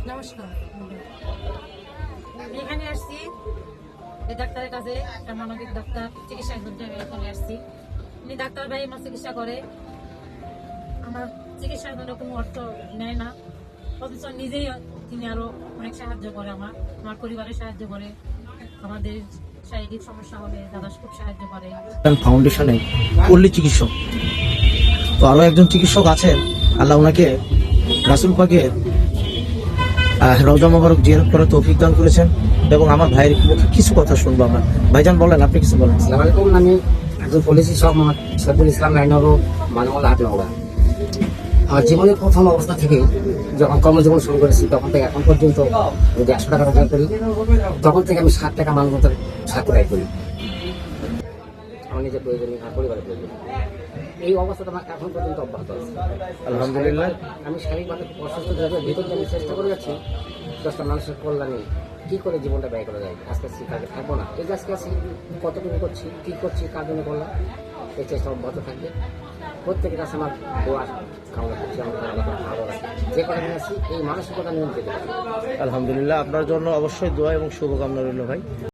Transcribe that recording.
নমস্কার। এখানে আসছি এই ডাক্তারের কাছে, একটা মানবিক ডাক্তার চিকিৎসা করতে আমি এখানে আসছি। উনি ডাক্তার ভাই আমার চিকিৎসা করে, আমার চিকিৎসার জন্য কোনো অর্থ নেয় না, অথচ নিজেই তিনি আরো অনেক সাহায্য করে, আমার পরিবারের সাহায্য করে, আমাদের শারীরিক সমস্যা হলে দাদা খুব সাহায্য করে। ফাউন্ডেশনে পল্লী চিকিৎসক, তো আরো একজন চিকিৎসক আছেন, আল্লাহ ওনাকে রাসূল পাকের রওজা মোবারক জিয়ারত করার তৌফিক দান করেছেন। এবং আমার ভাইয়ের মুখে কিছু কথা শুনবো আমরা। ভাইজান বলেন, আপনি কিছু বলেন। আসসালামু আলাইকুম। আমি একজন পুলিশ সব মোহাম্মদ শফিউল ইসলাম লাইনগর মানমলা হাটনগর। আমার জীবনের প্রথম অবস্থা থেকে যখন কর্মজীবন শুরু করেছি তখন থেকে এখন পর্যন্ত যদি 100 টাকা রোজগার করি, তখন থেকে আমি 60 টাকা মানব মতন সাশ্রয় করি আমার নিজের প্রয়োজনীয় আর পরিবারের প্রয়োজন। এই অবস্থাটা আমার এখন পর্যন্ত অব্যাহত আছে আলহামদুলিল্লাহ। আমি শারীরিকভাবে খুব অসুস্থ থাকলে ভিতর দিয়ে আমি চেষ্টা করে যাচ্ছি 10টা মানুষের কল্যাণে কি করে জীবনটা ব্যয় করা যায়। আজকে আছি কালকে থাকবো না, এই যে আজকে আছি কতটুকু করছি, কী করছি, কার জন্য করলাম, এই চেষ্টা অব্যাহত থাকবে। প্রত্যেকের কাছে আমার দোয়া কামনা করছি, আমার ভালো রাখি, যে কথা নিয়ে আসছি এই মানসিকতা নিয়ন্ত্রিত। আলহামদুলিল্লাহ, আপনার জন্য অবশ্যই দোয়া এবং শুভকামনা রইল ভাই।